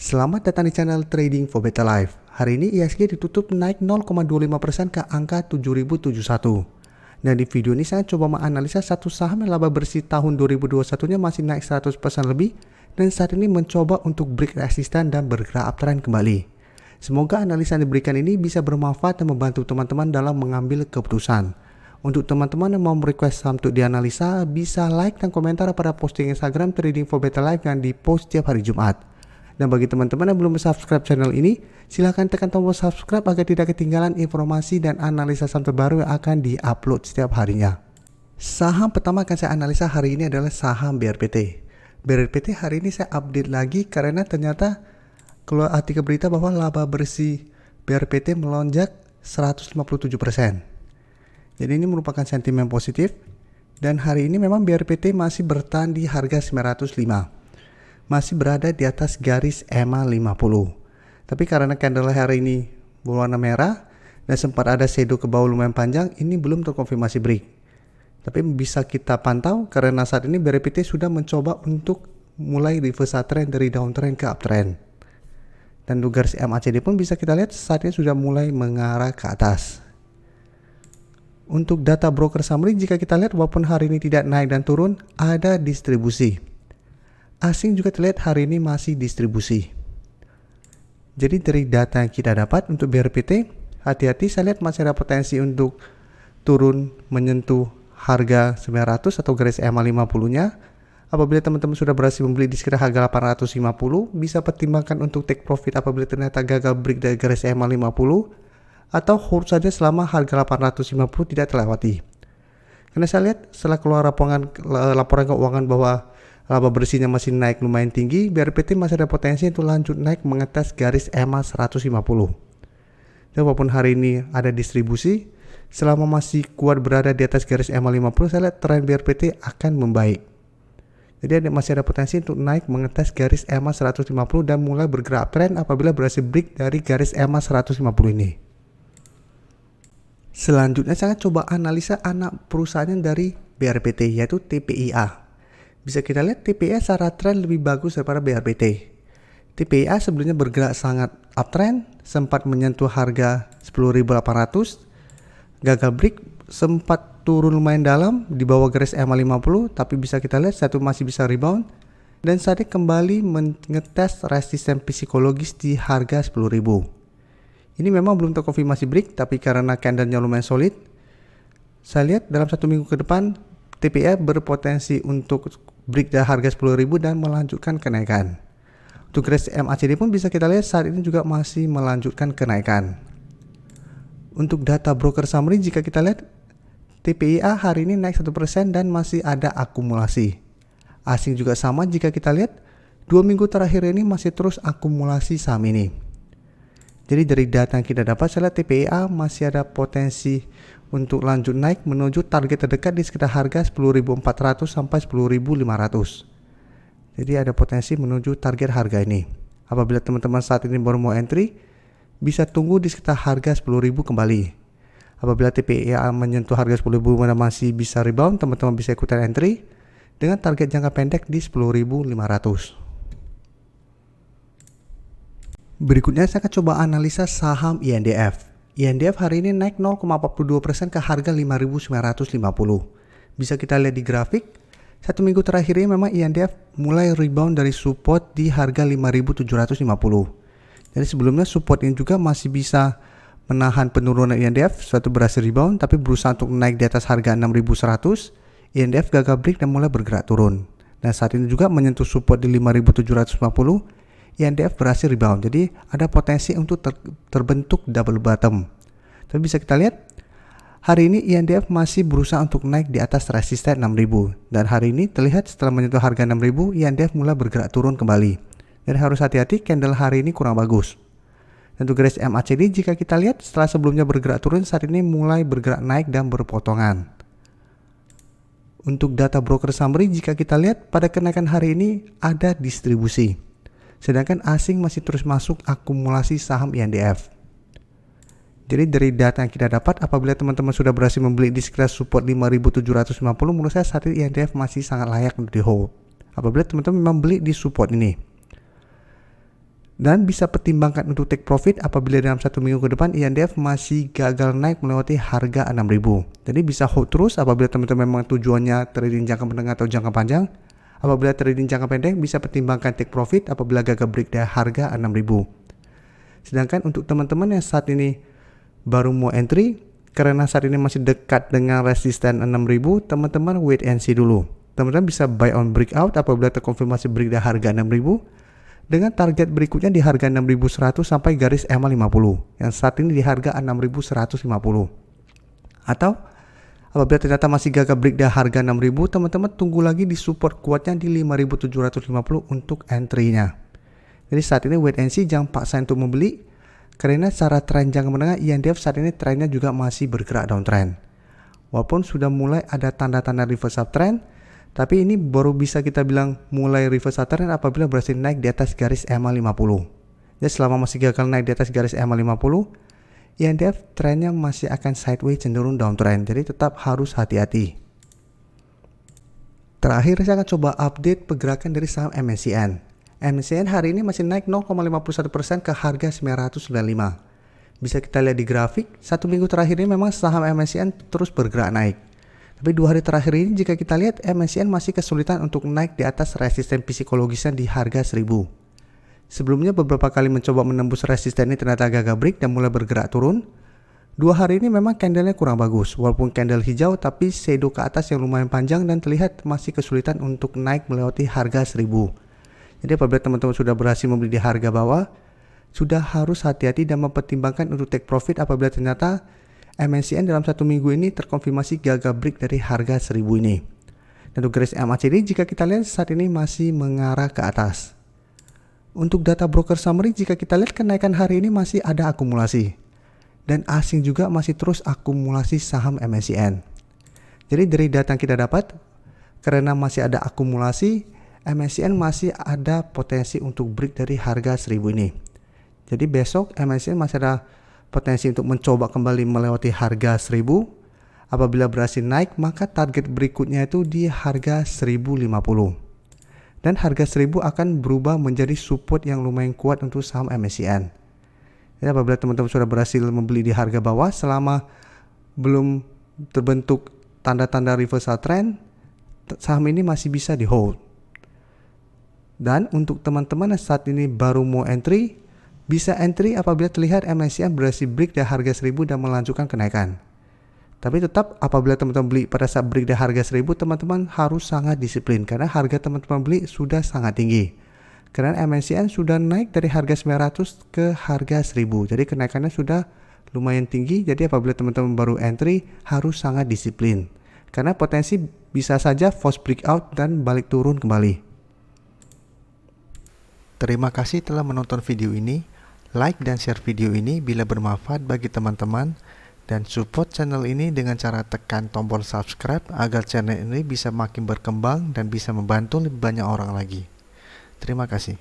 Selamat datang di channel Trading for Better Life. Hari ini IHSG ditutup naik 0,25% ke angka 7071. Nah, di video ini saya coba menganalisa satu saham yang laba bersih tahun 2021-nya masih naik 100% lebih dan saat ini mencoba untuk break resisten dan bergerak uptrend kembali. Semoga analisa yang diberikan ini bisa bermanfaat dan membantu teman-teman dalam mengambil keputusan. Untuk teman-teman yang mau request saham untuk dianalisa, bisa like dan komentar pada posting Instagram Trading for Better Life yang dipost setiap hari Jumat. Dan bagi teman-teman yang belum subscribe channel ini, silahkan tekan tombol subscribe agar tidak ketinggalan informasi dan analisa saham terbaru yang akan diupload setiap harinya. Saham pertama akan saya analisa hari ini adalah saham BRPT. BRPT hari ini saya update lagi karena ternyata keluar artikel berita bahwa laba bersih BRPT melonjak 157%. Jadi ini merupakan sentimen positif dan hari ini memang BRPT masih bertahan di harga 905. Masih berada di atas garis EMA 50. Tapi karena candle hari ini berwarna merah dan sempat ada shadow ke bawah lumayan panjang, ini belum terkonfirmasi break. Tapi bisa kita pantau karena saat ini BRPT sudah mencoba untuk mulai reversal trend dari downtrend ke uptrend. Dan garis MACD pun bisa kita lihat saat ini sudah mulai mengarah ke atas. Untuk data broker summary, jika kita lihat walaupun hari ini tidak naik dan turun, ada distribusi. Asing juga terlihat hari ini masih distribusi. Jadi dari data yang kita dapat untuk BRPT, hati-hati, saya lihat masih ada potensi untuk turun menyentuh harga 900 atau garis EMA 50-nya. Apabila teman-teman sudah berhasil membeli di sekitar harga 850, bisa pertimbangkan untuk take profit apabila ternyata gagal break dari garis EMA 50 atau hold saja selama harga 850 tidak terlewati. Karena saya lihat setelah keluar laporan keuangan bahwa laba bersihnya masih naik lumayan tinggi, BRPT masih ada potensi untuk lanjut naik mengetes garis EMA 150. Dan walaupun hari ini ada distribusi, selama masih kuat berada di atas garis EMA 50, saya lihat tren BRPT akan membaik. Jadi masih ada potensi untuk naik mengetes garis EMA 150 dan mulai bergerak tren apabila berhasil break dari garis EMA 150 ini. Selanjutnya saya coba analisa anak perusahaan dari BRPT yaitu TPIA. Bisa kita lihat TPIA secara tren lebih bagus daripada BRPT. TPIA sebelumnya bergerak sangat uptrend, sempat menyentuh harga 10.800, gagal break, sempat turun lumayan dalam di bawah garis EMA 50, tapi bisa kita lihat satu masih bisa rebound dan saat ini kembali mengetes resisten psikologis di harga 10.000. Ini memang belum terkonfirmasi break, tapi karena candlenya lumayan solid, saya lihat dalam satu minggu ke depan TPIA berpotensi untuk break dari harga 10.000 dan melanjutkan kenaikan. Untuk garis MACD pun bisa kita lihat saat ini juga masih melanjutkan kenaikan. Untuk data broker summary, jika kita lihat TPIA hari ini naik 1% dan masih ada akumulasi. Asing juga sama, jika kita lihat 2 minggu terakhir ini masih terus akumulasi saham ini. Jadi dari data yang kita dapat, saya lihat TPIA masih ada potensi untuk lanjut naik menuju target terdekat di sekitar harga 10.400 sampai 10.500. Jadi ada potensi menuju target harga ini. Apabila teman-teman saat ini baru mau entry, bisa tunggu di sekitar harga 10.000 kembali. Apabila TPIA menyentuh harga 10.000 dan masih bisa rebound, teman-teman bisa ikutan entry dengan target jangka pendek di 10.500. Berikutnya saya akan coba analisa saham INDF. INDF hari ini naik 0,42% ke harga 5.950. Bisa kita lihat di grafik, satu minggu terakhir ini memang INDF mulai rebound dari support di harga 5.750. Jadi sebelumnya support ini juga masih bisa menahan penurunan INDF, suatu berhasil rebound, tapi berusaha untuk naik di atas harga 6.100, INDF gagal break dan mulai bergerak turun. Dan saat ini juga menyentuh support di 5.750, INDF berhasil rebound. Jadi ada potensi untuk terbentuk double bottom. Tapi bisa kita lihat hari ini INDF masih berusaha untuk naik di atas resisten 6.000 dan hari ini terlihat setelah menyentuh harga 6.000 INDF mulai bergerak turun kembali. Dan harus hati-hati, candle hari ini kurang bagus. Dan untuk garis MACD jika kita lihat setelah sebelumnya bergerak turun, saat ini mulai bergerak naik dan berpotongan. Untuk data broker summary, jika kita lihat pada kenaikan hari ini ada distribusi. Sedangkan asing masih terus masuk akumulasi saham INDF. Jadi dari data yang kita dapat, apabila teman-teman sudah berhasil membeli di sekitar support 5.750, menurut saya saat ini INDF masih sangat layak untuk di hold. Apabila teman-teman memang beli di support ini. Dan bisa pertimbangkan untuk take profit apabila dalam 1 minggu ke depan INDF masih gagal naik melewati harga 6.000. Jadi bisa hold terus apabila teman-teman memang tujuannya trading jangka menengah atau jangka panjang. Apabila trading jangka pendek bisa pertimbangkan take profit apabila gagal break dari harga 6.000. Sedangkan untuk teman-teman yang saat ini baru mau entry, karena saat ini masih dekat dengan resisten 6.000, teman-teman wait and see dulu. Teman-teman bisa buy on breakout apabila terkonfirmasi break dari harga 6.000. Dengan target berikutnya di harga 6.100 sampai garis EMA 50 yang saat ini di harga 6.150. Atau apabila ternyata masih gagal break dari harga 6.000, teman-teman tunggu lagi di support kuatnya di 5.750 untuk entry-nya. Jadi saat ini wait and see, jangan paksa untuk membeli karena secara tren jangka menengah INDF saat ini trennya juga masih bergerak downtrend. Walaupun sudah mulai ada tanda-tanda reverse uptrend, tapi ini baru bisa kita bilang mulai reverse uptrend apabila berhasil naik di atas garis EMA 50. Jadi selama masih gagal naik di atas garis EMA 50, INDF trennya masih akan sideways cenderung downtrend. Jadi tetap harus hati-hati. Terakhir saya akan coba update pergerakan dari saham MNCN. MNCN hari ini masih naik 0,51% ke harga 995. Bisa kita lihat di grafik, 1 minggu terakhir ini memang saham MNCN terus bergerak naik. Tapi 2 hari terakhir ini jika kita lihat MNCN masih kesulitan untuk naik di atas resisten psikologisnya di harga 1000. Sebelumnya beberapa kali mencoba menembus resisten ini ternyata gagal break dan mulai bergerak turun. 2 hari ini memang candlenya kurang bagus, walaupun candle hijau tapi shadow ke atas yang lumayan panjang dan terlihat masih kesulitan untuk naik melewati harga 1000. Jadi apabila teman-teman sudah berhasil membeli di harga bawah, sudah harus hati-hati dan mempertimbangkan untuk take profit apabila ternyata MNCN dalam 1 minggu ini terkonfirmasi gagal break dari harga 1000 ini. Dan untuk garis MACD jika kita lihat saat ini masih mengarah ke atas. Untuk data broker summary jika kita lihat kenaikan hari ini masih ada akumulasi. Dan asing juga masih terus akumulasi saham MNCN. Jadi dari data yang kita dapat, karena masih ada akumulasi, MNCN masih ada potensi untuk break dari harga 1000 ini. Jadi besok MNCN masih ada potensi untuk mencoba kembali melewati harga 1000. Apabila berhasil naik, maka target berikutnya itu di harga 1050. Dan harga 1000 akan berubah menjadi support yang lumayan kuat untuk saham MNCN. Jadi apabila teman-teman sudah berhasil membeli di harga bawah selama belum terbentuk tanda-tanda reversal trend, saham ini masih bisa di hold. Dan untuk teman-teman yang saat ini baru mau entry, bisa entry apabila terlihat MNCN berhasil break dari harga 1000 dan melanjutkan kenaikan. Tapi tetap apabila teman-teman beli pada saat break dari harga 1000, teman-teman harus sangat disiplin karena harga teman-teman beli sudah sangat tinggi. Karena MNCN sudah naik dari harga 900 ke harga 1000. Jadi kenaikannya sudah lumayan tinggi. Jadi apabila teman-teman baru entry harus sangat disiplin. Karena potensi bisa saja false breakout dan balik turun kembali. Terima kasih telah menonton video ini. Like dan share video ini bila bermanfaat bagi teman-teman, dan support channel ini dengan cara tekan tombol subscribe agar channel ini bisa makin berkembang dan bisa membantu lebih banyak orang lagi. Terima kasih.